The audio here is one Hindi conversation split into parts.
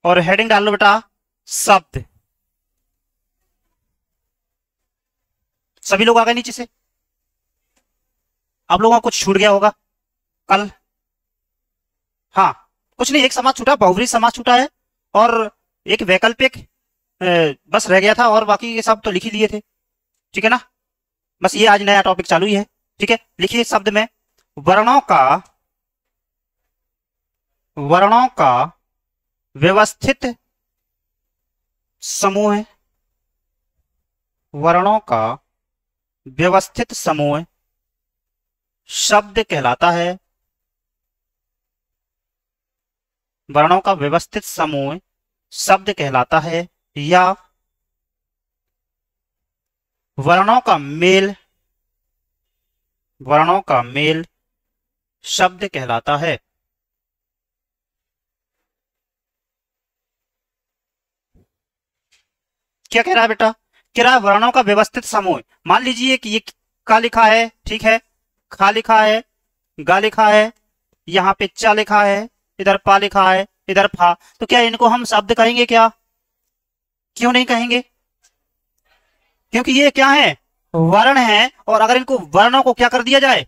और हेडिंग डाल लो बेटा शब्द। सभी लोग आ गए नीचे से? आप लोगों को कुछ छूट गया होगा कल। हाँ, कुछ नहीं, एक समाज छूटा, बहुब्रीहि समाज छूटा है, और एक वैकल्पिक बस रह गया था, और बाकी ये सब तो लिख ही लिए थे। ठीक है ना? बस ये आज नया टॉपिक चालू ही है। ठीक है, लिखिए शब्द में वर्णों का, वर्णों का व्यवस्थित समूह, वर्णों का व्यवस्थित समूह शब्द कहलाता है। वर्णों का व्यवस्थित समूह शब्द कहलाता है, या वर्णों का मेल, वर्णों का मेल शब्द कहलाता है। क्या कह रहा है बेटा? कह रहा है वर्णों का व्यवस्थित समूह। मान लीजिए कि ये का लिखा है, ठीक है, खा लिखा है, गा लिखा है, यहाँ पे चा लिखा है, इधर पा लिखा है, इधर फा, तो क्या इनको हम शब्द कहेंगे क्या? क्यों नहीं कहेंगे? क्योंकि ये क्या है? वर्ण है, और अगर इनको वर्णों को क्या कर दिया जाए?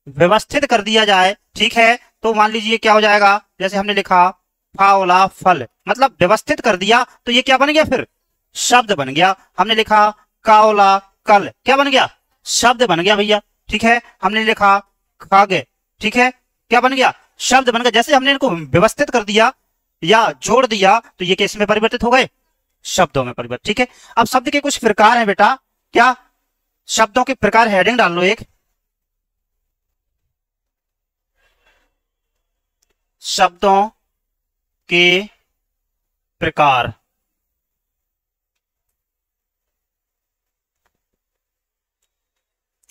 व्यवस्थित कर दिया जाए, ठीक है, तो मान लीजिए क्या हो जाएगा, जैसे हमने लिखा फावला फल, मतलब व्यवस्थित कर दिया, तो ये क्या बन गया? फिर शब्द बन गया। हमने लिखा कावला कल, क्या बन गया? शब्द बन गया भैया। ठीक है, हमने लिखा खागे, ठीक है, क्या बन गया? शब्द बन गया। जैसे हमने इनको व्यवस्थित कर दिया या जोड़ दिया, तो ये किस में परिवर्तित हो गए? शब्दों में परिवर्तित। ठीक है, अब शब्द के कुछ प्रकार हैं बेटा। क्या शब्दों के प्रकार? हेडिंग डाल लो एक, शब्दों के प्रकार।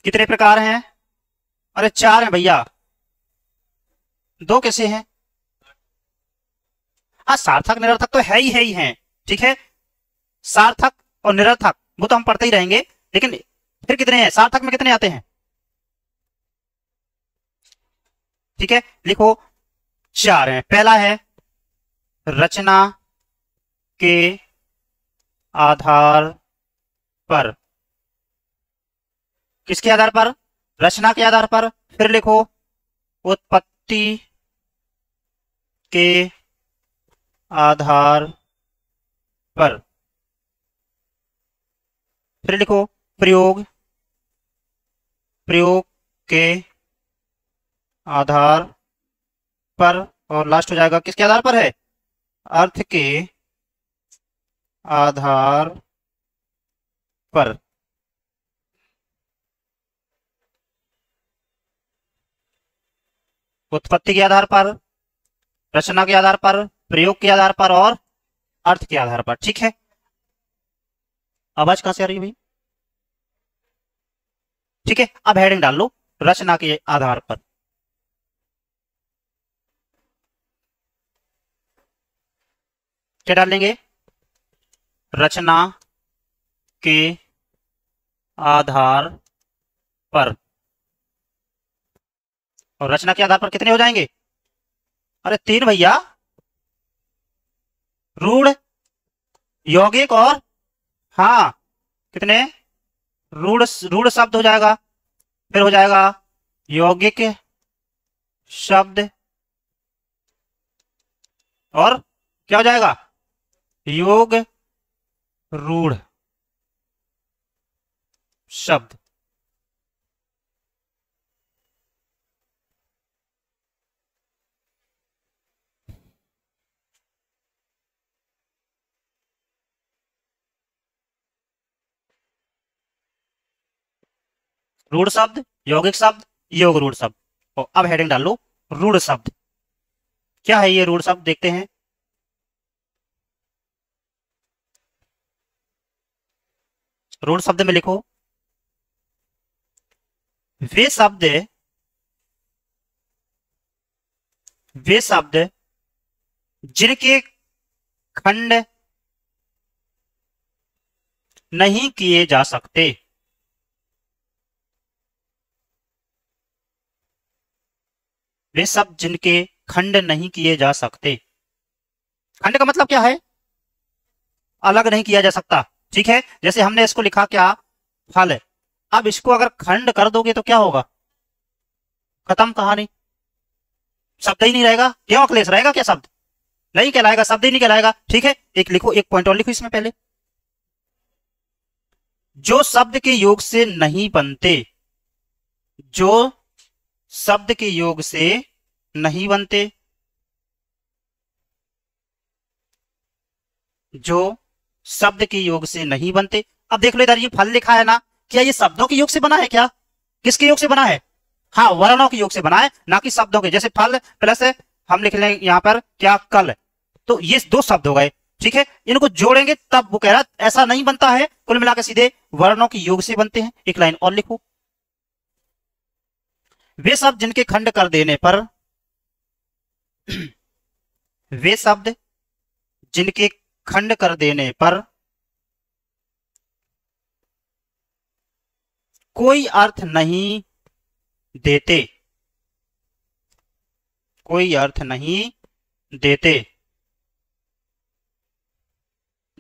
कितने प्रकार हैं? अरे 4 हैं भैया, 2 कैसे हैं? हाँ, सार्थक निरर्थक तो है ही है। ठीक है, सार्थक और निरर्थक वो तो हम पढ़ते ही रहेंगे, लेकिन फिर कितने हैं? सार्थक में कितने आते हैं? ठीक है, लिखो 4 हैं। पहला है रचना के आधार पर। किसके आधार पर? रचना के आधार पर। फिर लिखो उत्पत्ति के आधार पर। फिर लिखो प्रयोग, प्रयोग के आधार पर, और लास्ट हो जाएगा किसके आधार पर है? अर्थ के आधार पर। उत्पत्ति के आधार पर, रचना के आधार पर, प्रयोग के आधार पर, और अर्थ के आधार पर। ठीक है, आवाज कहां से आ रही है भाई? ठीक है, अब हेडिंग डाल लो रचना के आधार पर। क्या डाल देंगे? रचना के आधार पर। और रचना के आधार पर कितने हो जाएंगे? अरे 3 भैया, रूढ़, यौगिक, और हाँ, कितने? रूढ़, रूढ़ शब्द हो जाएगा, फिर हो जाएगा यौगिक शब्द, और क्या हो जाएगा? योग रूढ़ शब्द। रूढ़ शब्द, यौगिक शब्द, योग रूढ़ शब्द। और अब हेडिंग डाल लो रूढ़ शब्द। क्या है ये रूढ़ शब्द? देखते हैं। रूढ़ शब्द में लिखो वे शब्द, वे शब्द जिनके खंड नहीं किए जा सकते। वे शब्द जिनके खंड नहीं किए जा सकते। खंड का मतलब क्या है? अलग नहीं किया जा सकता, ठीक है। जैसे हमने इसको लिखा क्या, फल। अब इसको अगर खंड कर दोगे तो क्या होगा? खत्म कहानी, शब्द ही नहीं रहेगा। क्यों अखिलेश, रहेगा क्या शब्द? नहीं कहलाएगा, शब्द ही नहीं कहलाएगा, ठीक है। एक लिखो, एक पॉइंट और लिखो इसमें पहले। जो शब्द के योग से नहीं बनते, जो शब्द के योग से नहीं बनते, जो शब्द के योग से नहीं बनते। अब देख लो इधर ये फल लिखा है ना, क्या ये शब्दों के योग से बना है क्या? किसके योग से बना है? हाँ, वर्णों के योग से बना है, ना कि शब्दों के। जैसे फल प्लस हम लिख लें यहां पर क्या, कल, तो ये दो शब्द हो गए, ठीक है। इनको जोड़ेंगे तब वो कह रहा ऐसा नहीं बनता है, कुल मिलाकर सीधे वर्णों के योग से बनते हैं। एक लाइन और लिखो, वे शब्द जिनके खंड कर देने पर वे शब्द जिनके खंड कर देने पर कोई अर्थ नहीं देते, कोई अर्थ नहीं देते।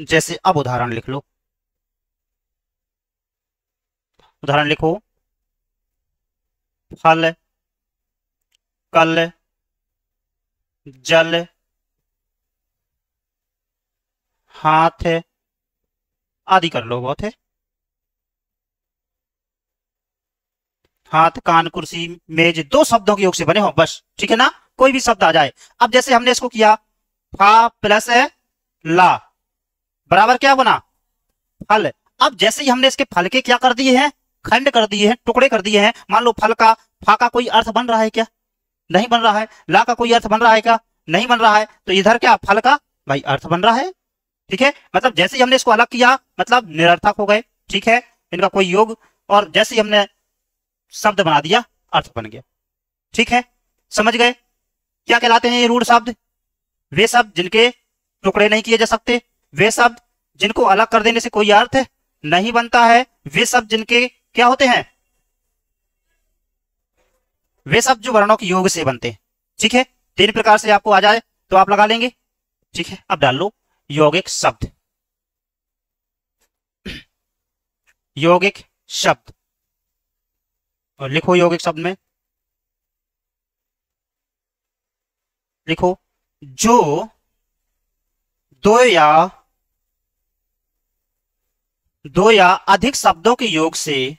जैसे अब उदाहरण लिख लो, उदाहरण लिखो, फल, कल, जल, हाथ आदि कर लो, बहुत है। हाथ, कान, कुर्सी, मेज, दो शब्दों के योग से बने हो बस, ठीक है ना। कोई भी शब्द आ जाए। अब जैसे हमने इसको किया, फा प्लस ला बराबर क्या बना, फल। अब जैसे ही हमने इसके फल के क्या कर दिए हैं, खंड कर दिए हैं, टुकड़े कर दिए हैं। मान लो फल का, फा का कोई अर्थ बन रहा है क्या? नहीं बन रहा है। ला का कोई अर्थ बन रहा है क्या? नहीं बन रहा है। तो इधर क्या, फल का भाई अर्थ बन रहा है, ठीक है। मतलब जैसे ही हमने इसको अलग किया, मतलब निरर्थक हो गए, ठीक है, इनका कोई योग। और जैसे ही हमने शब्द बना दिया, अर्थ बन गया, ठीक है। समझ गए क्या कहलाते हैं ये रूढ़ शब्द? वे शब्द जिनके टुकड़े नहीं किए जा सकते, वे शब्द जिनको अलग कर देने से कोई अर्थ नहीं बनता है, वे शब्द जिनके क्या होते हैं, वे शब्द जो वर्णों के योग से बनते हैं, ठीक है। तीन प्रकार से आपको आ जाए तो आप लगा लेंगे, ठीक है। अब डाल लो यौगिक शब्द, यौगिक शब्द, और लिखो यौगिक शब्द में लिखो, जो दो या अधिक शब्दों के योग से,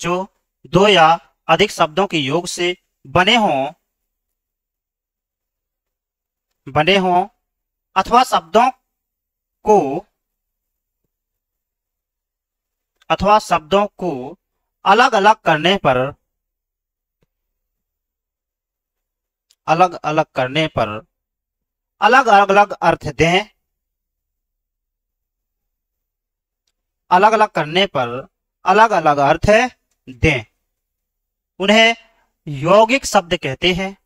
जो दो या अधिक शब्दों के योग से बने हों अथवा शब्दों को अलग अलग करने पर, अलग अलग करने पर अलग अलग अर्थ दें, अलग अलग करने पर अलग अलग अर्थ दें, उन्हें यौगिक शब्द कहते हैं।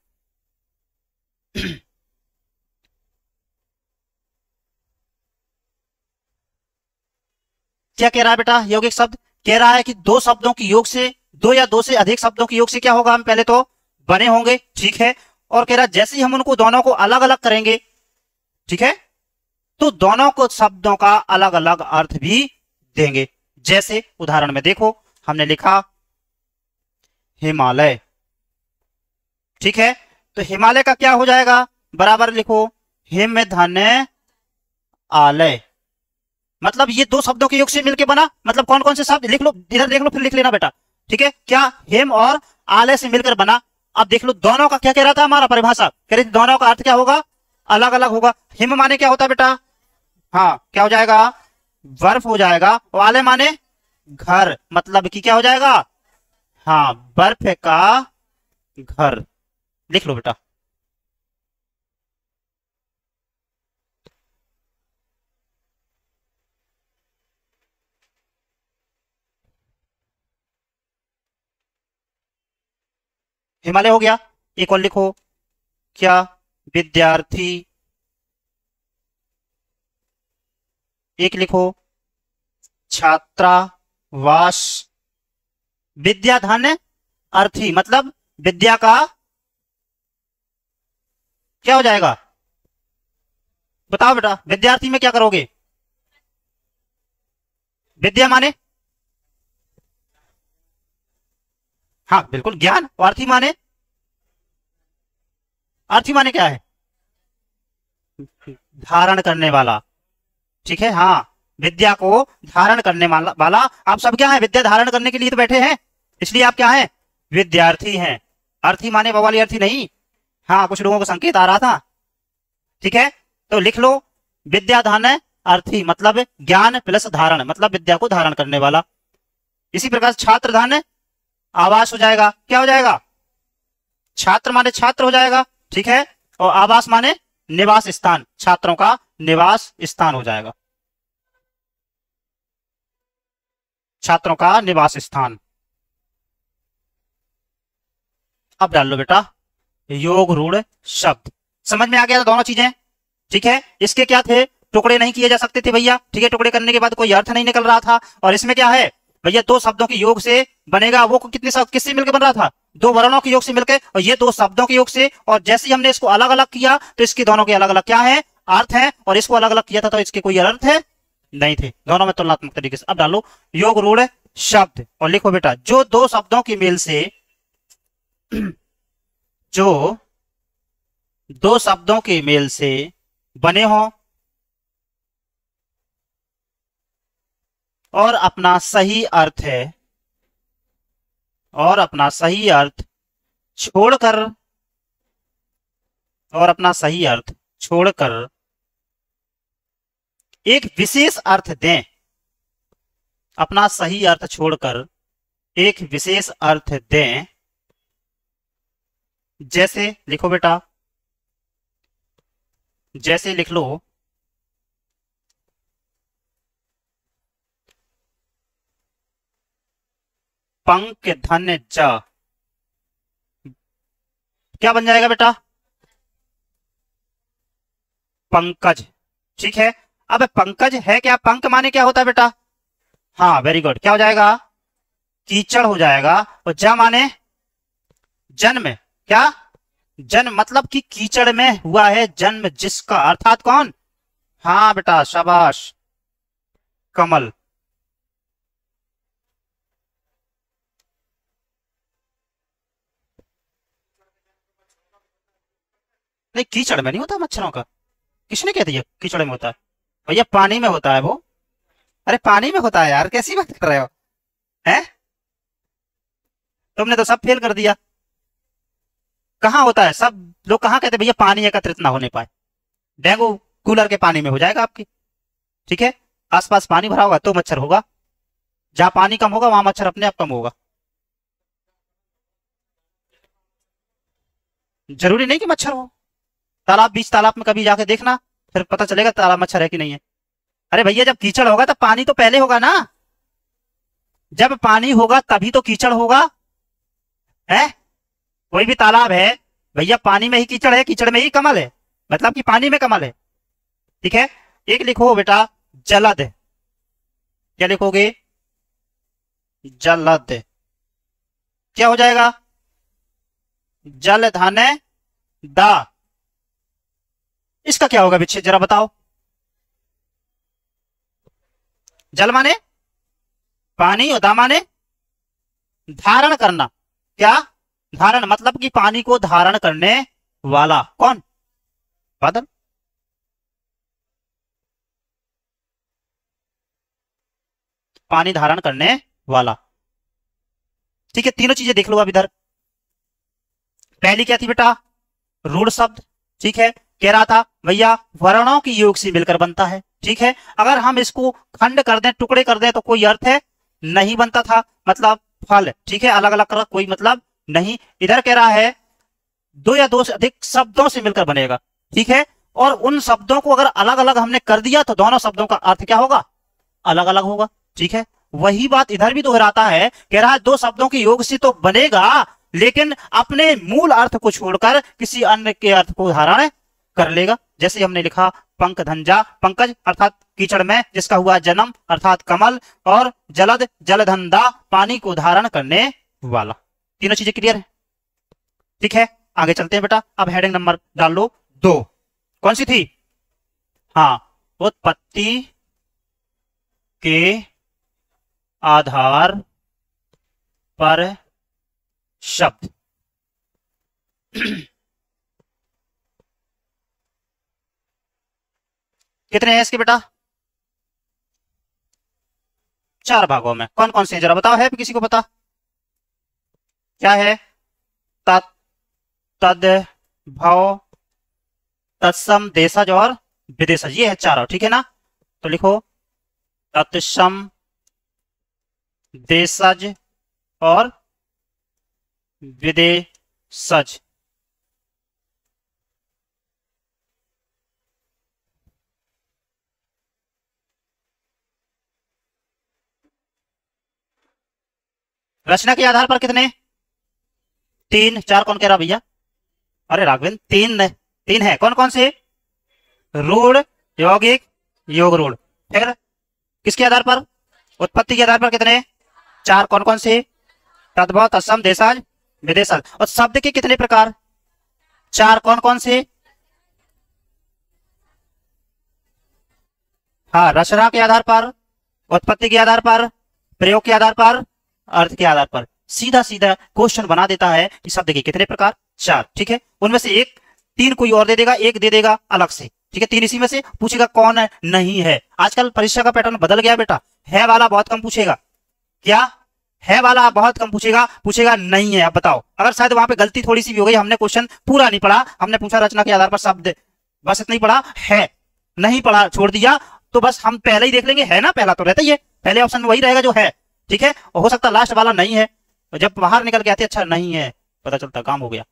क्या कह रहा है बेटा? यौगिक शब्द कह रहा है कि दो शब्दों की योग से, दो या दो से अधिक शब्दों की योग से क्या होगा, हम पहले तो बने होंगे, ठीक है। और कह रहा है जैसे ही हम उनको दोनों को अलग अलग करेंगे, ठीक है, तो दोनों को शब्दों का अलग अलग अर्थ भी देंगे। जैसे उदाहरण में देखो, हमने लिखा हिमालय, ठीक है। तो हिमालय का क्या हो जाएगा, बराबर लिखो हिम धन आलय। मतलब ये दो शब्दों के योग से मिलकर बना। मतलब कौन कौन से शब्द, लिख लो इधर, देख लो फिर लिख लेना बेटा, ठीक है। क्या, हिम और आलय से मिलकर बना। अब देख लो दोनों का क्या कह रहा था हमारा परिभाषा, कह रही दोनों का अर्थ क्या होगा, अलग अलग होगा। हिम माने क्या होता है बेटा, हाँ क्या हो जाएगा, बर्फ हो जाएगा। और आलय माने घर, मतलब कि क्या हो जाएगा, हाँ बर्फ का घर। लिख लो बेटा। हिमालय हो गया। एक और लिखो, क्या, विद्यार्थी। एक लिखो छात्रावास। विद्या धन अर्थी, मतलब विद्या का क्या हो जाएगा, बताओ बेटा, विद्यार्थी में क्या करोगे? विद्या माने, हाँ बिल्कुल ज्ञान, और अर्थी माने क्या है? धारण करने वाला, ठीक है। हाँ, विद्या को धारण करने वाला। आप सब क्या है? विद्या धारण करने के लिए तो बैठे हैं, इसलिए आप क्या हैं? विद्यार्थी हैं। अर्थी माने बवाली अर्थी नहीं। हाँ, कुछ लोगों को संकेत आ रहा था, ठीक है, तो लिख लो। विद्या धान अर्थी मतलब ज्ञान प्लस धारण, मतलब विद्या को धारण करने वाला। इसी प्रकार छात्र धन आवास हो जाएगा। क्या हो जाएगा? छात्र माने छात्र हो जाएगा, ठीक है, और आवास माने निवास स्थान, छात्रों का निवास स्थान हो जाएगा, छात्रों का निवास स्थान। अब डाल लो बेटा योग रूढ़ शब्द। समझ में आ गया दोनों चीजें, ठीक है। इसके क्या थे? टुकड़े नहीं किए जा सकते थे भैया, ठीक है, टुकड़े करने के बाद कोई अर्थ नहीं निकल रहा था। और इसमें क्या है भैया? दो शब्दों के योग से बनेगा। वो कितने शब्द किससे मिलकर बन रहा था? दो वर्णों के योग से मिलकर, और ये दो शब्दों के योग से। और जैसे ही हमने इसको अलग अलग किया तो इसके दोनों के अलग अलग क्या है? अर्थ है। और इसको अलग अलग किया था तो इसके कोई अर्थ है नहीं थे, दोनों में तुलनात्मक तरीके से। अब डालो योग रूढ़ शब्द और लिखो बेटा, जो दो शब्दों की मेल से जो दो शब्दों के मेल से बने हों और अपना सही अर्थ है, और अपना सही अर्थ छोड़कर, और अपना सही अर्थ छोड़कर एक विशेष अर्थ दें, अपना सही अर्थ छोड़कर एक विशेष अर्थ दें। जैसे लिखो बेटा, जैसे लिख लो पंक धन ज, क्या बन जाएगा बेटा? पंकज, ठीक है। अब पंकज है क्या? पंक माने क्या होता है बेटा? हाँ वेरी गुड, क्या हो जाएगा? कीचड़ हो जाएगा। और ज माने जन्म, क्या? जन्म, मतलब कि कीचड़ में हुआ है जन्म जिसका, अर्थात कौन? हाँ बेटा शाबाश, कमल। नहीं, कीचड़ में नहीं होता मच्छरों का। किसने कह दिया कीचड़ में होता है? भैया पानी में होता है वो। अरे पानी में होता है यार, कैसी बात कर रहे हो? हैं? तुमने तो सब फेल कर दिया। कहाँ होता है? सब लोग कहाँ कहते भैया पानी एकत्रित ना होने पाए? डेंगू कूलर के पानी में हो जाएगा आपकी, ठीक है। आसपास पानी भरा होगा तो मच्छर होगा, जहां पानी कम होगा वहां मच्छर अपने आप कम होगा। जरूरी नहीं कि मच्छर हो। तालाब, बीच तालाब में कभी जाके देखना, फिर पता चलेगा तालाब मच्छर है कि नहीं है। अरे भैया जब कीचड़ होगा तब पानी तो पहले होगा ना, जब पानी होगा तभी तो कीचड़ होगा, है? कोई भी तालाब है भैया, पानी में ही कीचड़ है, कीचड़ में ही कमल है, मतलब कि पानी में कमल है, ठीक है। एक लिखो बेटा जलद, क्या लिखोगे? जलद, क्या हो जाएगा? जल धन दा, इसका क्या होगा विच्छेद जरा बताओ? जल माने पानी और दा माने धारण करना, क्या? धारण, मतलब कि पानी को धारण करने वाला कौन? बादल। पानी धारण करने वाला, ठीक है। तीनों चीजें देख लो अब इधर। पहली क्या थी बेटा? रूढ़ शब्द, ठीक है। कह रहा था भैया वर्णों की योग से मिलकर बनता है, ठीक है। अगर हम इसको खंड कर दें, टुकड़े कर दें तो कोई अर्थ है नहीं बनता था, मतलब फल, ठीक है, अलग अलग कर कोई मतलब नहीं। इधर कह रहा है दो या दो से अधिक शब्दों से मिलकर बनेगा, ठीक है। और उन शब्दों को अगर अलग अलग हमने कर दिया तो दोनों शब्दों का अर्थ क्या होगा? अलग अलग होगा, ठीक है। वही बात इधर भी दोहराता है, कह रहा है दो शब्दों के योग से तो बनेगा, लेकिन अपने मूल अर्थ को छोड़कर किसी अन्य के अर्थ को धारण कर लेगा। जैसे हमने लिखा पंक धंजा, पंकज अर्थात कीचड़ में जिसका हुआ जन्म अर्थात कमल, और जलद जलधंधा पानी को धारण करने वाला। तीनों चीजें क्लियर है, ठीक है। आगे चलते हैं बेटा। अब हेडिंग नंबर डाल लो 2, कौन सी थी? हाँ, उत्पत्ति के आधार पर शब्द। कितने हैं इसके बेटा? 4 भागों में। कौन कौन से हैं जरा बताओ, है किसी को पता? क्या है? तत्, तद, भव, तत्सम, देशज और विदेशज, ये है चारों, ठीक है ना? तो लिखो तत्सम, देशज और विदेशज। रचना के आधार पर कितने? 3। 4 कौन कह रहा भैया? अरे राघवेंद्र, 3 है। कौन कौन से? रूढ़, यौगिक, योग रूढ़। फिर किसके आधार पर? उत्पत्ति के आधार पर कितने? 4। कौन कौन से? तद्भव, तत्सम, देशज, विदेशज। और शब्द के कितने प्रकार? 4। कौन कौन से? हाँ, रचना के आधार पर, उत्पत्ति के आधार पर, प्रयोग के आधार पर, अर्थ के आधार पर। सीधा सीधा क्वेश्चन बना देता है कि शब्द के कितने प्रकार? 4, ठीक है। उनमें से एक 3 कोई और दे देगा, एक दे देगा अलग से, ठीक है। 3 इसी में से पूछेगा कौन है, नहीं है। आजकल परीक्षा का पैटर्न बदल गया बेटा, है वाला बहुत कम पूछेगा। क्या है वाला बहुत कम पूछेगा, पूछेगा नहीं है। अब बताओ, अगर शायद वहां पे गलती थोड़ी सी भी हो गई, हमने क्वेश्चन पूरा नहीं पढ़ा, हमने पूछा रचना के आधार पर शब्द, बस इतना ही पढ़ा, है नहीं पढ़ा, छोड़ दिया, तो बस हम पहले ही देख लेंगे, है ना, पहला तो रहता ही है, पहले ऑप्शन में वही रहेगा जो है, ठीक है। हो सकता लास्ट वाला नहीं है, जब बाहर निकल के आते अच्छा नहीं है, पता चलता काम हो गया,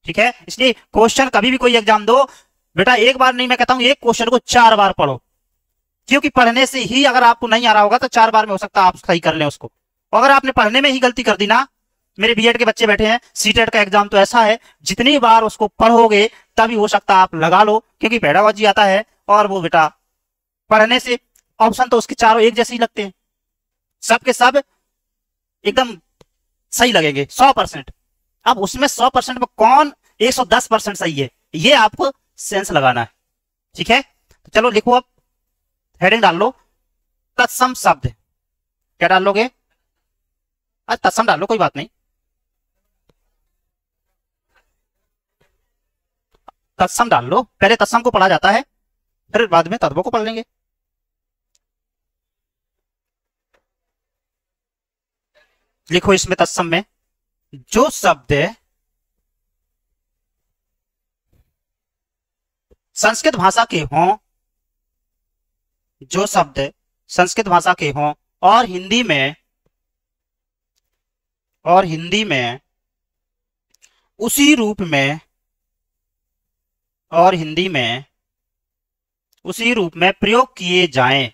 ठीक है। इसलिए क्वेश्चन कभी भी कोई एग्जाम दो बेटा, एक बार नहीं, मैं कहता हूं एक क्वेश्चन को 4 बार पढ़ो, क्योंकि पढ़ने से ही अगर आपको नहीं आ रहा होगा तो 4 बार में हो सकता है आप सही कर लें उसको। अगर आपने पढ़ने में ही गलती कर दी ना, मेरे बीएड के बच्चे बैठे हैं, सीटेट का एग्जाम तो ऐसा है, जितनी बार उसको पढ़ोगे तभी हो सकता आप लगा लो, क्योंकि पेडागोजी आता है, और वो बेटा पढ़ने से ऑप्शन तो उसके चारों एक जैसे ही लगते हैं, सब के सब एकदम सही लगेंगे 100%। अब उसमें 100% में कौन 110% सही है, ये आपको सेंस लगाना है, ठीक है। तो चलो लिखो, अब हेडिंग डाल लो, तत्सम शब्द। क्या डाल लोगे? तत्सम डाल लो, कोई बात नहीं, तत्सम डाल लो। पहले तत्सम को पढ़ा जाता है, फिर बाद में तद्भव को पढ़ लेंगे। लिखो इसमें तत्सम में, जो शब्द संस्कृत भाषा के हों, जो शब्द संस्कृत भाषा के हों और हिंदी में उसी रूप में, और हिंदी में उसी रूप में प्रयोग किए जाएं,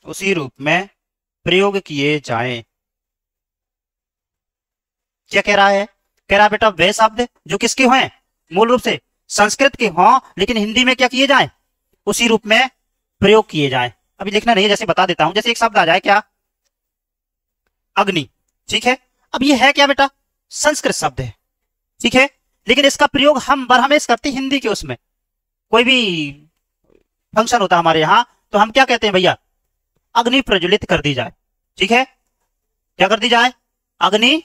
उसी रूप में प्रयोग किए जाएं। क्या कह रहा है? कह रहा है बेटा वे शब्द जो किसके हैं, मूल रूप से संस्कृत के हों, लेकिन हिंदी में क्या किए जाएं, उसी रूप में प्रयोग किए जाएं। अभी लिखना नहीं है, जैसे बता देता हूं, जैसे एक शब्द आ जाए, क्या? अग्नि, ठीक है। अब ये है क्या बेटा? संस्कृत शब्द है, ठीक है, लेकिन इसका प्रयोग हम बरहमेश करते हैं हिंदी के उसमें। कोई भी फंक्शन होता है हमारे यहाँ, तो हम क्या कहते हैं भैया? अग्नि प्रज्वलित कर दी जाए, ठीक है। क्या कर दी जाए? अग्नि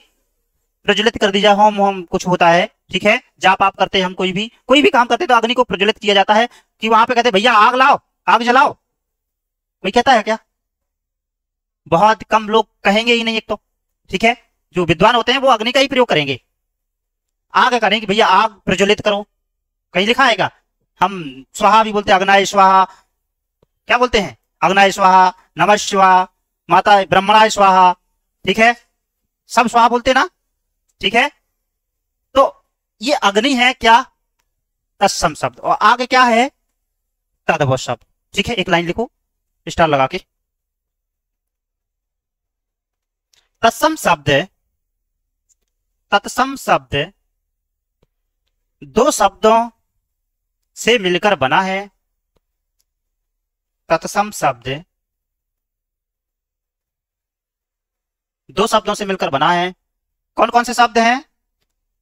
प्रज्वलित कर दी जाए। होम होम कुछ होता है, ठीक है, जाप आप करते हैं, हम कोई भी काम करते हैं तो अग्नि को प्रज्वलित किया जाता है। कि वहां पे कहते हैं भैया आग लाओ, आग जलाओ, कोई कहता है क्या? बहुत कम लोग कहेंगे ही नहीं, एक तो, ठीक है। जो विद्वान होते हैं वो अग्नि का ही प्रयोग करेंगे, आग करेंगे भैया आग प्रज्वलित करो, कहीं लिखा है क्या? हम स्वाहा भी बोलते हैं, अग्नाय स्वाहा, क्या बोलते हैं? अग्नाय स्वाहा, नमः शिवाय, माता ब्रह्मणाय स्वाहा, ठीक है, सब स्वाहा बोलते हैं ना, ठीक है। तो ये अग्नि है क्या? तत्सम शब्द। और आगे क्या है? तद्भव शब्द, ठीक है। एक लाइन लिखो स्टार लगा के, तत्सम शब्द, तत्सम शब्द 2 शब्दों से मिलकर बना है। तत्सम शब्द 2 शब्दों से मिलकर बना है। कौन कौन से शब्द हैं?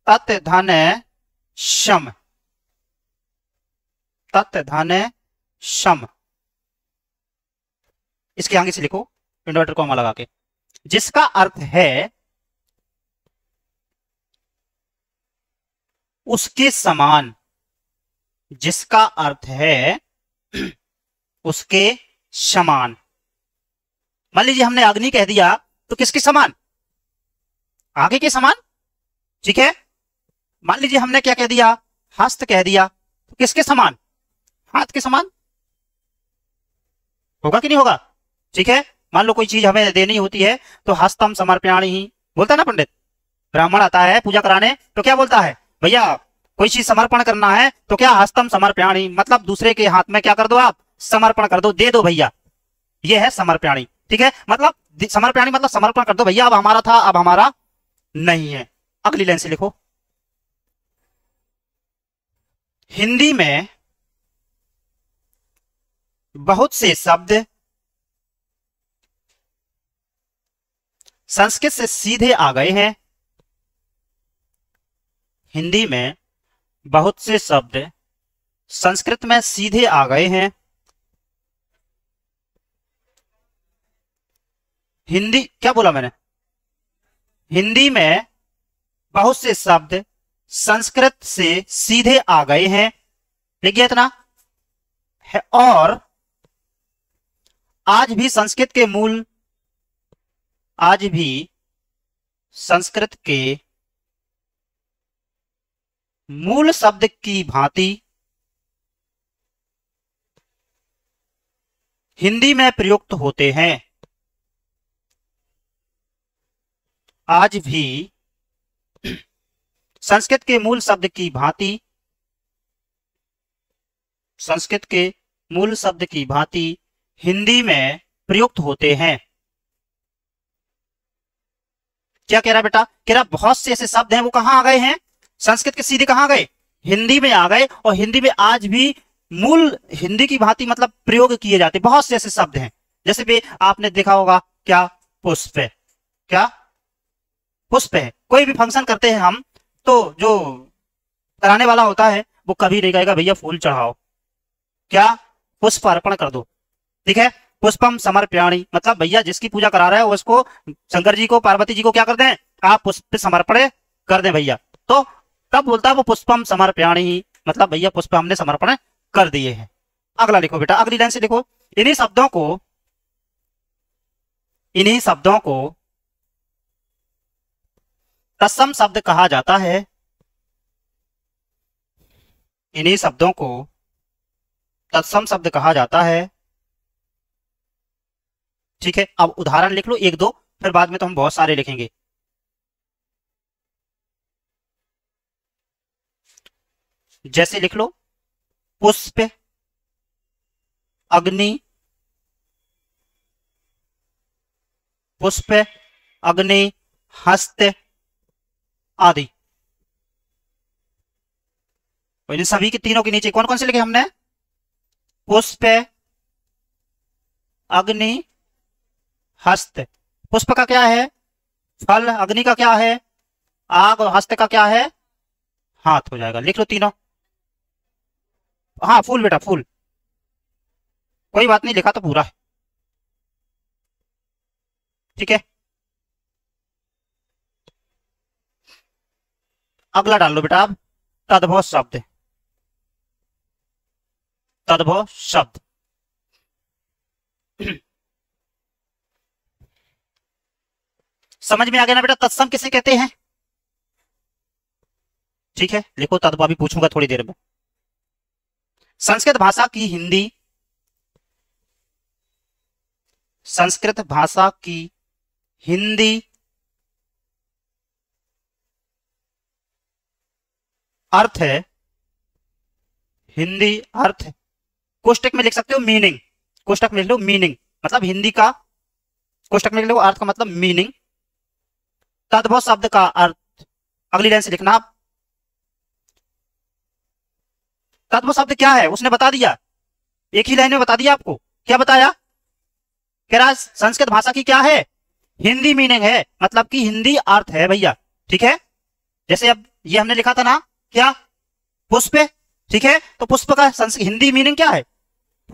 तत्, धन, शम, तत् धन सम, इसके आगे से लिखो इन्वर्टर कॉमा लगा के, जिसका अर्थ है उसके समान, जिसका अर्थ है उसके समान। मान लीजिए हमने अग्नि कह दिया तो किसके समान? आगे के समान, ठीक है। मान लीजिए हमने क्या कह दिया? हस्त कह दिया तो किसके समान? हाथ के समान। होगा कि नहीं होगा? ठीक है। मान लो कोई चीज हमें देनी होती है तो हस्तम समर्पयामि ही बोलता है ना पंडित। ब्राह्मण आता है पूजा कराने तो क्या बोलता है? भैया कोई चीज समर्पण करना है तो क्या? हस्तम समर्पयामि, मतलब दूसरे के हाथ में क्या कर दो आप? समर्पण कर दो, दे दो भैया, ये है समर्पयामि। ठीक है, मतलब समर्पयामि मतलब समर्पण कर दो भैया, अब हमारा था अब हमारा नहीं है। अगली लाइन से लिखो, हिंदी में बहुत से शब्द संस्कृत से सीधे आ गए हैं। हिंदी में बहुत से शब्द संस्कृत में सीधे आ गए हैं। हिंदी क्या बोला मैंने? हिंदी में बहुत से शब्द संस्कृत से सीधे आ गए हैं, लिखिए इतना है। और आज भी संस्कृत के मूल, आज भी संस्कृत के मूल शब्द की भांति हिंदी में प्रयुक्त होते हैं। आज भी संस्कृत के मूल शब्द की भांति, संस्कृत के मूल शब्द की भांति हिंदी में प्रयुक्त होते हैं। क्या कह रहा बेटा? कह रहा बहुत से ऐसे शब्द हैं वो कहां आ गए हैं? संस्कृत के सीधे कहां गए? हिंदी में आ गए। और हिंदी में आज भी मूल हिंदी की भांति मतलब प्रयोग किए जाते बहुत से ऐसे शब्द हैं। जैसे भी आपने देखा होगा, क्या? पुष्प है। क्या? पुष्प है। कोई भी फंक्शन करते हैं हम तो जो कराने वाला होता है वो कभी नहीं कहेगा भैया फूल चढ़ाओ, क्या? पुष्प अर्पण कर दो। ठीक है, पुष्पम समर्पयामि मतलब भैया जिसकी पूजा करा रहे हो उसको, शंकर जी को पार्वती जी को क्या कर दें? आप पुष्प समर्पण कर दें भैया। तो तब बोलता है वो पुष्पम समर्पयामि मतलब भैया पुष्प हमने समर्पण कर दिए हैं। अगला लिखो बेटा, अगली लाइन से लिखो, इन्हीं शब्दों को तत्सम शब्द कहा जाता है। इन्हीं शब्दों को तत्सम शब्द कहा जाता है। ठीक है, अब उदाहरण लिख लो एक दो, फिर बाद में तो हम बहुत सारे लिखेंगे। जैसे लिख लो पुष्प, अग्नि, पुष्प, अग्नि, हस्त आदि। इन सभी के तीनों के नीचे कौन कौन से लिखे हमने? पुष्प, अग्नि, हस्त। पुष्प का क्या है? फल। अग्नि का क्या है? आग। और हस्त का क्या है? हाथ हो जाएगा। लिख लो तीनों। हाँ फूल बेटा, फूल। कोई बात नहीं, लिखा तो पूरा है। ठीक है, अगला डाल लो बेटा अब, तद्भव शब्द। तद्भव शब्द समझ में आ गया ना बेटा? तत्सम किसे कहते हैं? ठीक है, लिखो तद्भव, अभी पूछूंगा थोड़ी देर में। संस्कृत भाषा की हिंदी, संस्कृत भाषा की हिंदी अर्थ है, हिंदी अर्थ, कोष्टक में लिख सकते हो मीनिंग। कोष्टक में लिख लो मीनिंग, मतलब हिंदी का, कोष्टक में लिख लो अर्थ का मतलब मीनिंग। तद्भव शब्द का अर्थ, अगली लाइन से लिखना आप। तद्भव शब्द क्या है उसने बता दिया, एक ही लाइन में बता दिया आपको। क्या बताया? कह रहा संस्कृत भाषा की क्या है? हिंदी मीनिंग है, मतलब कि हिंदी अर्थ है भैया। ठीक है, जैसे अब ये हमने लिखा था ना, क्या? पुष्प। ठीक है, तो पुष्प का हिंदी मीनिंग क्या है?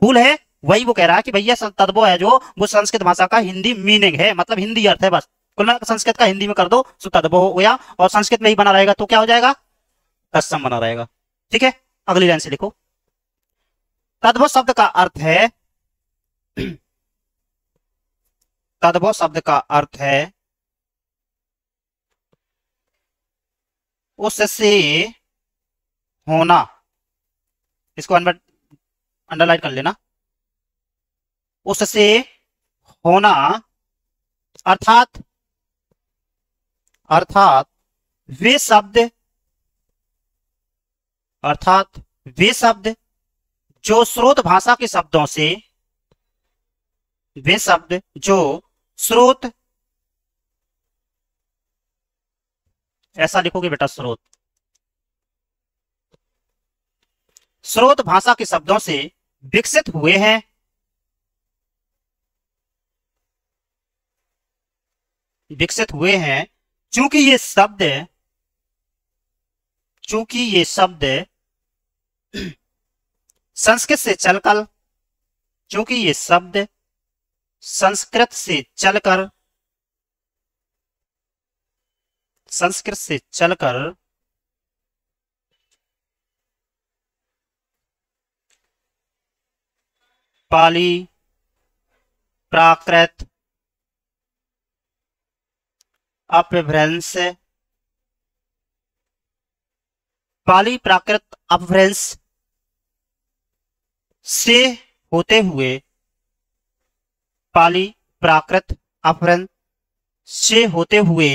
फूल है। वही वो कह रहा है कि भैया तद्भव है जो वो संस्कृत भाषा का हिंदी मीनिंग है, मतलब हिंदी अर्थ है। बस कुल मिलाकर संस्कृत का हिंदी में कर दो तो तद्भव हो गया, और संस्कृत में ही बना रहेगा तो क्या हो जाएगा? तत्सम बना रहेगा। ठीक है, अगली लाइन से लिखो। तद्भव शब्द का अर्थ है तद्भव शब्द का अर्थ है उससे होना। इसको अंडरलाइन कर लेना। उससे होना अर्थात वे शब्द जो स्रोत भाषा के शब्दों से, वे शब्द जो स्रोत, ऐसा लिखोगे बेटा, स्रोत भाषा के शब्दों से विकसित हुए हैं, चूंकि ये शब्द संस्कृत से चलकर पाली, प्राकृत, अपभ्रंश, से होते हुए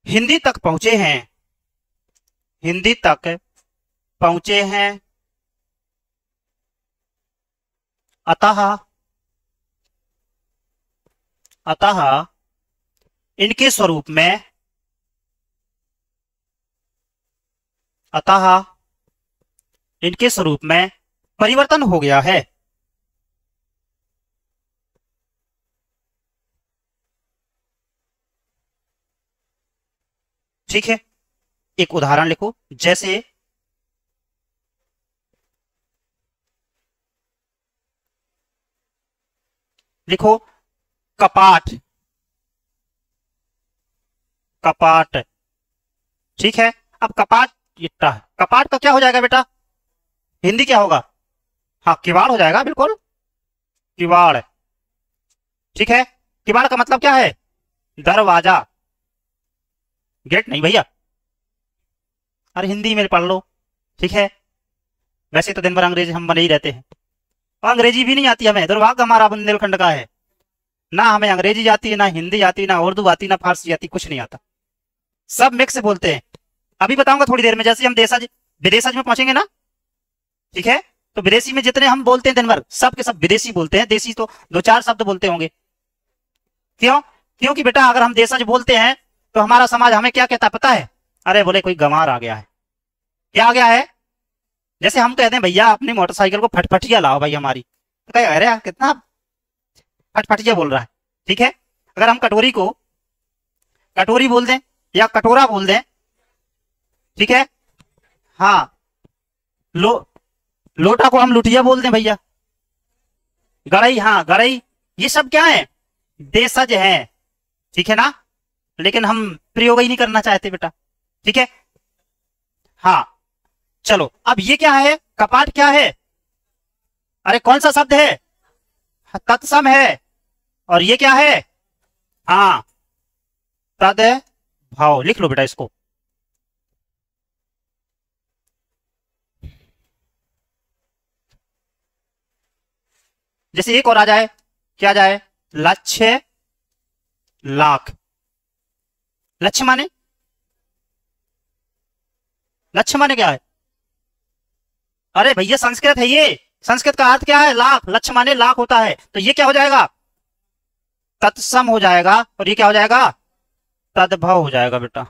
हिंदी तक पहुंचे हैं। अतः इनके स्वरूप में परिवर्तन हो गया है। ठीक है, एक उदाहरण लिखो, जैसे लिखो कपाट। ठीक है, अब कपाट का क्या हो जाएगा बेटा? हिंदी क्या होगा? हाँ, किवाड़ हो जाएगा, बिल्कुल किवाड़। ठीक है, किवाड़ का मतलब क्या है? दरवाजा, गेट नहीं भैया, अरे हिंदी में पढ़ लो। ठीक है, वैसे तो दिन भर अंग्रेजी हम बने ही रहते हैं, और अंग्रेजी भी नहीं आती हमें, दुर्भाग्य हमारा बुंदेलखंड का है। ना हमें अंग्रेजी आती है, ना हिंदी आती, ना उर्दू आती, ना फारसी आती, कुछ नहीं आता, सब मिक्स बोलते हैं। अभी बताऊंगा थोड़ी देर में, जैसे हम विदेशज में पहुंचेंगे ना, ठीक है, तो विदेशी में जितने हम बोलते हैं दिन भर, सब के सब विदेशी बोलते हैं। देसी तो 2-4 शब्द बोलते होंगे। क्योंकि बेटा अगर हम देशज बोलते हैं तो हमारा समाज हमें क्या कहता है पता है? अरे बोले कोई गंवार आ गया है। क्या आ गया है? जैसे हम कहते हैं भैया अपनी मोटरसाइकिल को फटफटिया लाओ भाई हमारी, तो कहे अरे कितना फटफटिया बोल रहा है। ठीक है, अगर हम कटोरी को कटोरी बोल दें या कटोरा बोल दें, ठीक है, हाँ, लोटा को हम लुटिया बोल दें भैया, गड़ई, हाँ गड़ई, ये सब क्या है? देशज है। ठीक है ना, लेकिन हम प्रयोग ही नहीं करना चाहते बेटा। ठीक है, हाँ, चलो अब ये क्या है? कपाट क्या है? अरे कौन सा शब्द है? तत्सम है। और ये क्या है? हाँ, तद्भव। लिख लो बेटा इसको। जैसे एक और आ जाए, क्या जाए? लक्ष्य, लाख। लक्ष्य माने क्या है? अरे भैया संस्कृत है ये, संस्कृत का अर्थ क्या है? लाख। लक्ष्य माने लाख होता है, तो ये क्या हो जाएगा? तत्सम हो जाएगा। और ये क्या हो जाएगा? तद्भव हो जाएगा बेटा।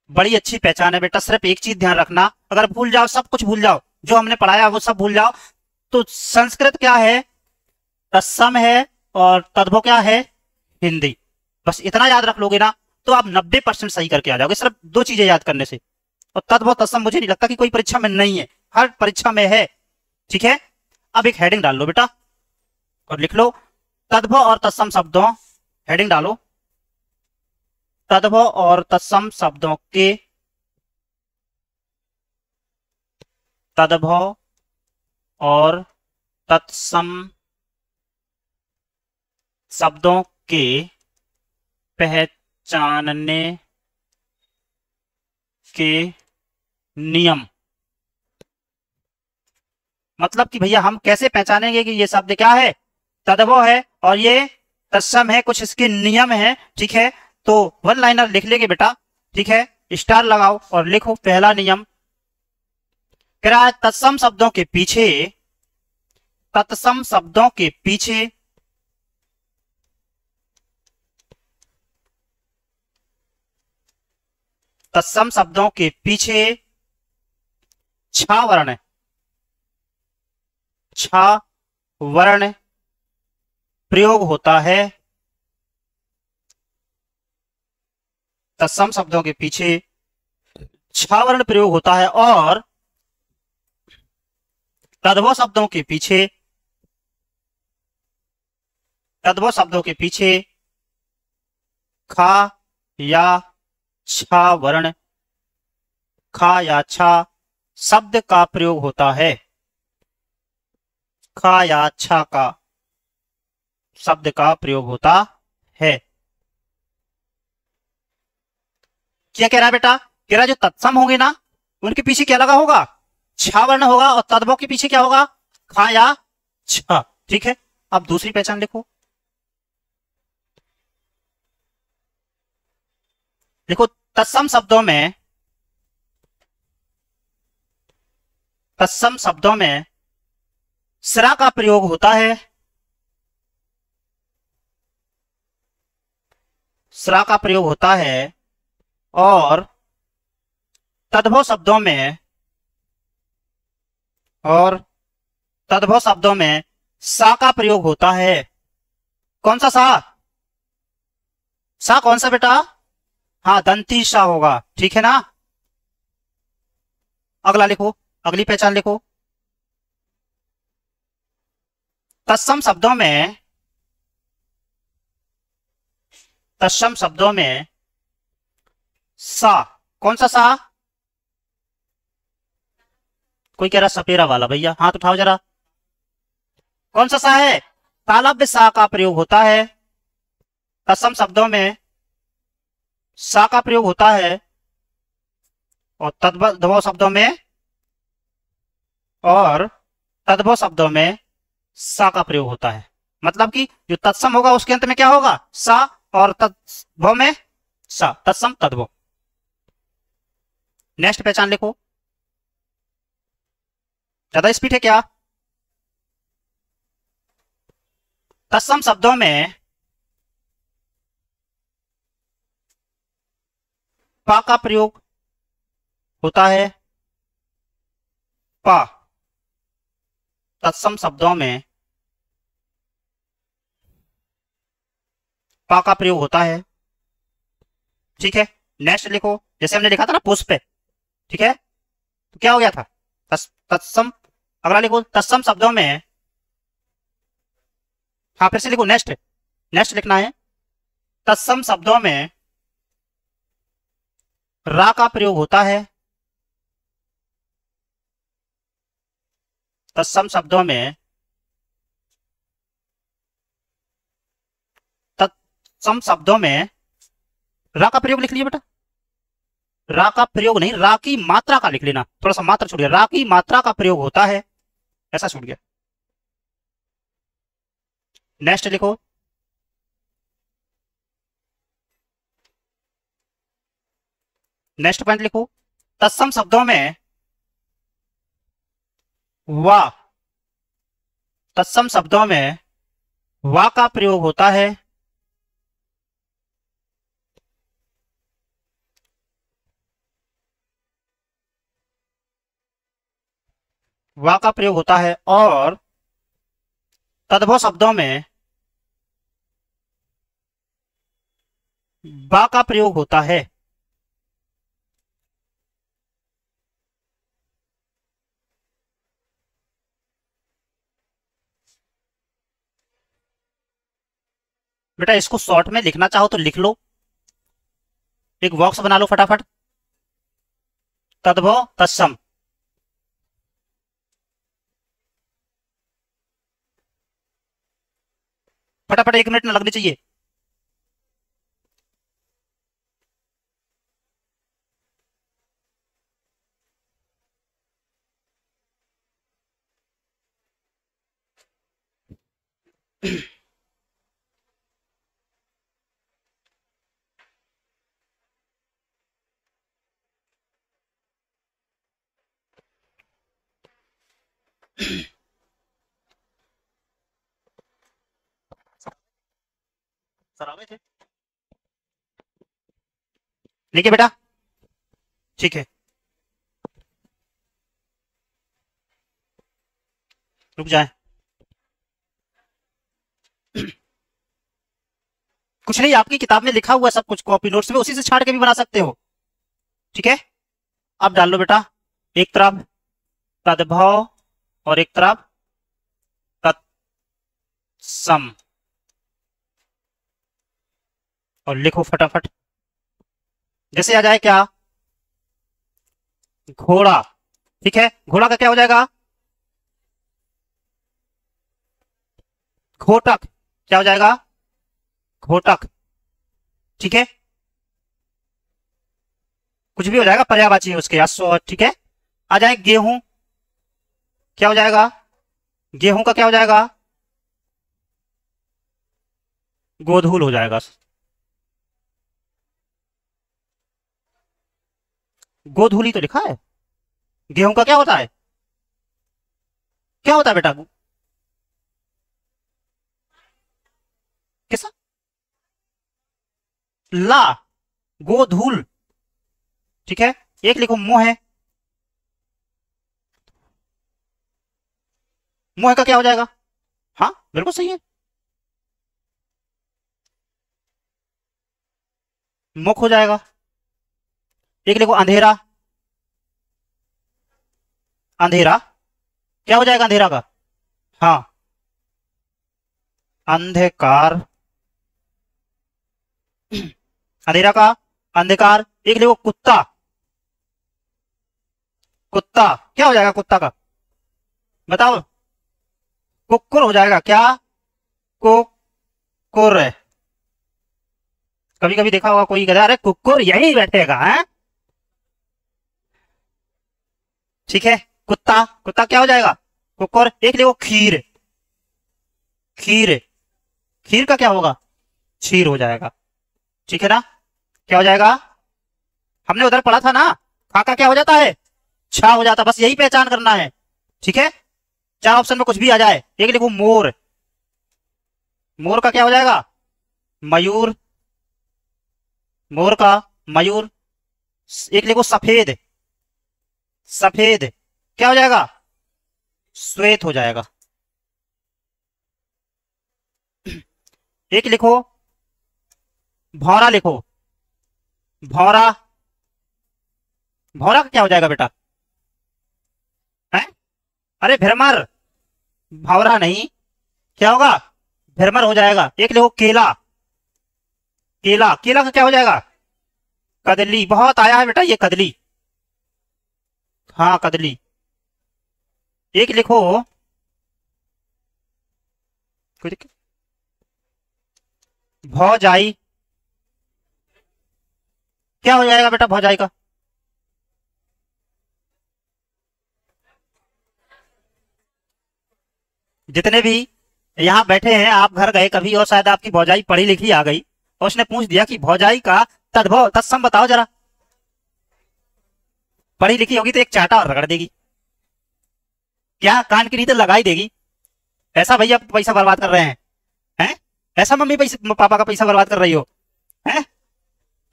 बड़ी अच्छी पहचान है बेटा, सिर्फ एक चीज ध्यान रखना, अगर भूल जाओ, सब कुछ भूल जाओ, जो हमने पढ़ाया वो सब भूल जाओ, तो संस्कृत क्या है? तत्सम है, और तद्भव क्या है? हिंदी। बस इतना याद रख लोगे ना, तो आप 90% सही करके आ जाओगे सिर्फ 2 चीजें याद करने से। और तद्भव तत्सम मुझे नहीं लगता कि कोई परीक्षा में नहीं है, हर परीक्षा में है। ठीक है, अब एक हेडिंग डाल लो बेटा और लिख लो तद्भव और तत्सम शब्दों, हेडिंग डालो तद्भव और तत्सम शब्दों के, तद्भव और तत्सम शब्दों के पहचानने के नियम। मतलब कि भैया हम कैसे पहचानेंगे कि ये शब्द क्या है, तद्भव है और ये तत्सम है, कुछ इसके नियम है। ठीक है, तो वन लाइनर लिख लेंगे बेटा। ठीक है, स्टार लगाओ और लिखो पहला नियम। कह रहा है तत्सम शब्दों के पीछे, तत्सम शब्दों के पीछे तत्सम शब्दों के पीछे छा वर्ण, छा वर्ण प्रयोग होता है। तत्सम शब्दों के पीछे छा वर्ण प्रयोग होता है और तद्भव शब्दों के पीछे, तद्भव शब्दों के पीछे खा या छा वर्ण, खा या छा शब्द का प्रयोग होता है। खा या छा का शब्द का प्रयोग होता है। क्या कह रहा है बेटा, कह रहा है जो तत्सम होंगे ना उनके पीछे क्या लगा होगा, छा वर्ण होगा और तद्भव के पीछे क्या होगा, खा या छा। ठीक है, अब दूसरी पहचान लिखो, देखो तत्सम शब्दों में, तत्सम शब्दों में सरा का प्रयोग होता है, सरा का प्रयोग होता है और तद्भव शब्दों में, और तद्भव शब्दों में सा का प्रयोग होता है। कौन सा सा, सा कौन सा बेटा, हाँ दंती सा होगा। ठीक है ना, अगला लिखो, अगली पहचान लिखो। तत्सम शब्दों में, तत्सम शब्दों में सा, कौन सा सा, कोई कह रहा सपेरा वाला, भैया हाथ उठाओ जरा, कौन सा सा है, तालव्य सा का प्रयोग होता है। तत्सम शब्दों में सा का प्रयोग होता है और तद्भव शब्दों में, और तद्भव शब्दों में सा का प्रयोग होता है। मतलब कि जो तत्सम होगा उसके अंत में क्या होगा, सा, और तद्भव में सा, तत्सम तद्भव। नेक्स्ट पहचान लिखो, ज्यादा स्पीड है क्या, तत्सम शब्दों में पा का प्रयोग होता है, पा, तत्सम शब्दों में पा का प्रयोग होता है। ठीक है, नेक्स्ट लिखो, जैसे हमने लिखा था ना पुष्प, ठीक है, तो क्या हो गया था, तत्सम, अगला लिखो तत्सम शब्दों में, हाँ फिर से लिखो, नेक्स्ट, नेक्स्ट लिखना है, तत्सम शब्दों में रा का प्रयोग होता है। तत्सम शब्दों में, तत्सम शब्दों में रा का प्रयोग लिख लिया बेटा, रा का प्रयोग नहीं, रा की मात्रा का लिख लेना, थोड़ा सा मात्रा छूट गया, रा की मात्रा का प्रयोग होता है, ऐसा छूट गया। नेक्स्ट लिखो, नेक्स्ट पॉइंट लिखो, तत्सम शब्दों में वा, तत्सम शब्दों में वा का प्रयोग होता है। वा का प्रयोग होता है और तद्भव शब्दों में बा का प्रयोग होता है। बेटा इसको शॉर्ट में लिखना चाहो तो लिख लो, एक बॉक्स बना लो फटाफट। तद्भव तत्सम। फटाफट, 1 मिनट न लगनी चाहिए। सर आ गए थे? लिखिए बेटा, ठीक है, रुक जाए। कुछ नहीं, आपकी किताब में लिखा हुआ है सब कुछ, कॉपी नोट्स में उसी से छांट के भी बना सकते हो। ठीक है, अब डाल लो बेटा, एक तरफ तद्भव और एक तरफ तत्सम, और लिखो फटाफट। जैसे आ जाए क्या, घोड़ा। ठीक है, घोड़ा का क्या हो जाएगा, घोटक। क्या हो जाएगा, घोटक। ठीक है, कुछ भी हो जाएगा, पर्यायवाची है उसके अश्व। ठीक है, आ जाए गेहूं। क्या हो जाएगा, गेहूं का क्या हो जाएगा, गोधूल हो जाएगा। गोधूली तो लिखा है। गेहूं का क्या होता है, क्या होता है बेटा, कैसा, ला, गोधूल। ठीक है, एक लिखो मोह है। मोह का क्या हो जाएगा, हाँ बिल्कुल सही है, मुख हो जाएगा। एक लिखो अंधेरा। अंधेरा क्या हो जाएगा, अंधेरा का, हाँ अंधकार। अंधेरा का अंधकार। एक लिखो कुत्ता। कुत्ता क्या हो जाएगा, कुत्ता का बताओ, कुकुर हो जाएगा। क्या, कुकुर। कभी कभी देखा होगा कोई कहता अरे कुकुर यही बैठेगा है। ठीक है, कुत्ता, कुत्ता क्या हो जाएगा, कुकुर। एक लिखो खीर। खीर, खीर का क्या होगा, क्षीर हो जाएगा। ठीक है ना, क्या हो जाएगा, हमने उधर पढ़ा था ना, खा का क्या हो जाता है, छा हो जाता, बस यही पहचान करना है। ठीक है, चार ऑप्शन में कुछ भी आ जाए। एक लिखो मोर। मोर का क्या हो जाएगा, मयूर। मोर का मयूर। एक लिखो सफेद। सफेद क्या हो जाएगा, श्वेत हो जाएगा। एक लिखो भौरा। लिखो भौरा। भौरा का क्या हो जाएगा बेटा, है, अरे भ्रमर। भौरा नहीं, क्या होगा, भ्रमर हो जाएगा। एक लिखो केला। केला, केला का क्या हो जाएगा, कदली। बहुत आया है बेटा ये कदली, हाँ कदली। एक लिखो, कोई दिक्कत, भौजाई। क्या हो जाएगा बेटा, भौजाई का, जितने भी यहाँ बैठे हैं, आप घर गए कभी और शायद आपकी भौजाई पढ़ी लिखी आ गई और उसने पूछ दिया कि भौजाई का तद्भव तत्सम बताओ जरा, पढ़ी लिखी होगी तो एक चाटा और रगड़ देगी, क्या कान की नींद लगा ही देगी। ऐसा भैया पैसा बर्बाद कर रहे हैं, ऐसा मम्मी पैसे पापा का पैसा बर्बाद कर रही हो, हैं?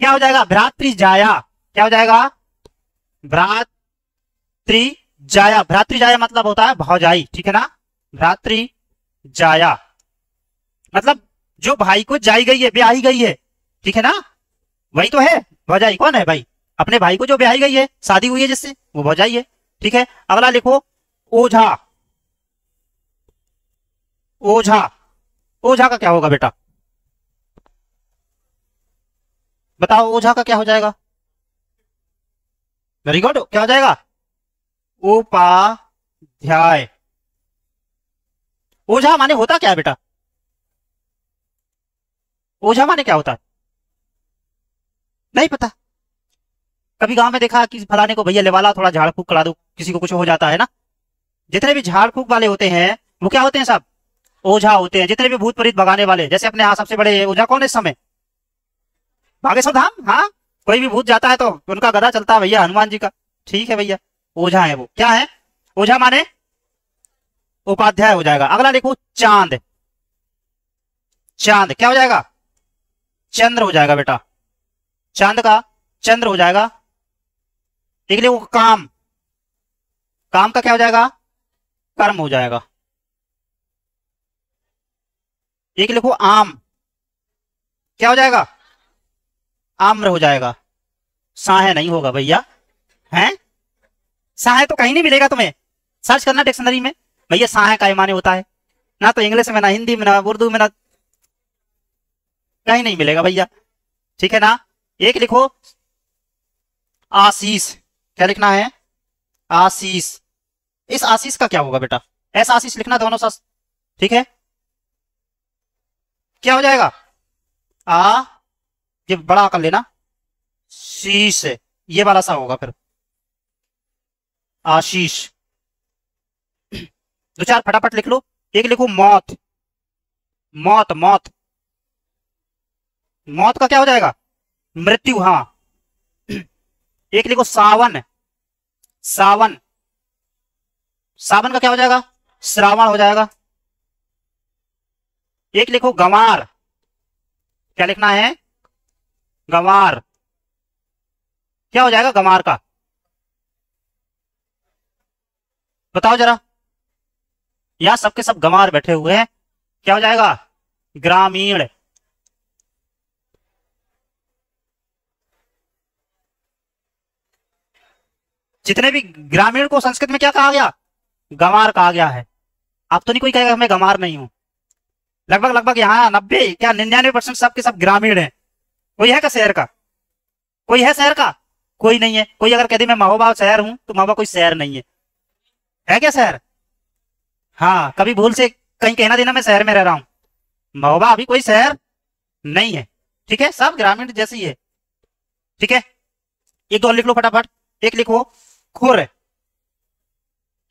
क्या हो जाएगा, भ्रातृ जाया। क्या हो जाएगा, भ्रातृ जाया। भ्रातृ जाया मतलब होता है भौजाई। ठीक है ना, भ्रातृ जाया मतलब जो भाई को जाई गई है, ब्याही गई है। ठीक है ना, वही तो है भौजाई। कौन है भाई? अपने भाई को जो ब्याही गई है, शादी हुई है जिससे, वो भौजाई है। ठीक है, अगला लिखो ओझा। ओझा, ओझा का क्या होगा बेटा? बताओ ओझा का क्या हो जाएगा? वेरी गुड, क्या हो जाएगा? उपाध्याय। ओझा माने होता क्या है बेटा? ओझा माने क्या होता है? नहीं पता? कभी गांव में देखा कि फलाने को भैया लेवाला, थोड़ा झाड़ फूक करा दो, किसी को कुछ हो जाता है ना? जितने भी झाड़ फूक वाले होते हैं वो क्या होते हैं? सब ओझा होते हैं। जितने भी भूत प्रेत भगाने वाले, जैसे अपने यहाँ सबसे बड़े ओझा कौन है इस समय? बागेश्वर धाम। हाँ, कोई भी भूत जाता है तो उनका गदा चलता है भैया, हनुमान जी का। ठीक है भैया, ओझा है वो। क्या है? ओझा माने उपाध्याय हो जाएगा। अगला लिखो चांद। चांद क्या हो जाएगा? चंद्र हो जाएगा बेटा। चांद का चंद्र हो जाएगा। एक लिखो काम। काम का क्या हो जाएगा? कर्म हो जाएगा। एक लिखो आम। क्या हो जाएगा? आम्र हो जाएगा। साहे नहीं होगा भैया। हैं? साहे तो कहीं नहीं मिलेगा तुम्हें, सर्च करना डिक्शनरी में। भैया साहे का माने होता है ना, तो इंग्लिश में, ना हिंदी में, ना उर्दू में, ना कहीं नहीं मिलेगा भैया। ठीक है ना? एक लिखो आशीष। क्या लिखना है? आशीष। इस आशीष का क्या होगा बेटा? ऐसा आशीष लिखना दोनों साथ। ठीक है, क्या हो जाएगा? आ, ये बड़ा कर लेना, शीश, ये वाला सा होगा फिर, आशीष। दो चार फटाफट लिख लो। एक लिखो मौत। मौत, मौत। मौत का क्या हो जाएगा? मृत्यु। हाँ। एक लिखो सावन। सावन। सावन का क्या हो जाएगा? श्रावण हो जाएगा। एक लिखो गंवार। क्या लिखना है? गंवार। क्या हो जाएगा गंवार का? बताओ जरा, यहां सबके सब गंवार बैठे हुए हैं। क्या हो जाएगा? ग्रामीण। जितने भी ग्रामीण को संस्कृत में क्या कहा गया? गंवार कहा गया है। अब तो नहीं कोई कहेगा मैं गंवार नहीं हूं। लगभग लगभग यहाँ 90 क्या 99% सबके सब ग्रामीण है। कोई है का शहर का? कोई है शहर का? कोई नहीं है। कोई अगर कह दे मैं महोबा शहर हूं, तो महोबा कोई शहर नहीं है। है क्या शहर? हाँ, कभी भूल से कहीं कहना देना मैं शहर में रह रहा हूं। महोबा अभी कोई शहर नहीं है। ठीक है, सब ग्रामीण जैसे ही है। ठीक है, एक दो लिख लो फटाफट। एक लिखो खुर।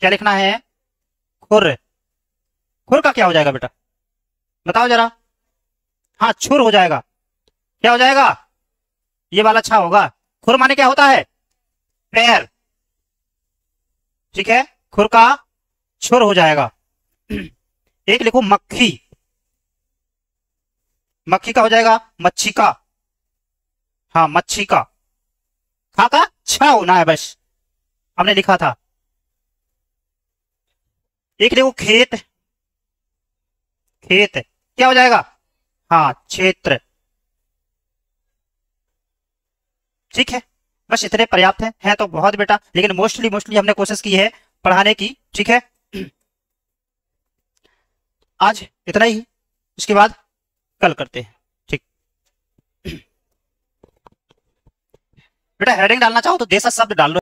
क्या लिखना है? खुर। खुर का क्या हो जाएगा बेटा? बताओ जरा। हाँ, छुर हो जाएगा। क्या हो जाएगा? ये वाला अच्छा होगा। खुर माने क्या होता है? पैर। ठीक है, खुर का छुर हो जाएगा। एक लिखो मक्खी। मक्खी का हो जाएगा मच्छी का। हाँ, मच्छी का। खा का छा होना है बस, हमने लिखा था। एक लिखो खेत। खेत क्या हो जाएगा? हाँ, क्षेत्र। ठीक है, बस इतने पर्याप्त है तो बहुत बेटा, लेकिन मोस्टली मोस्टली हमने कोशिश की है पढ़ाने की। ठीक है, आज इतना ही, इसके बाद कल करते हैं। ठीक बेटा, हेडिंग डालना चाहो तो देसा शब्द डाल लो।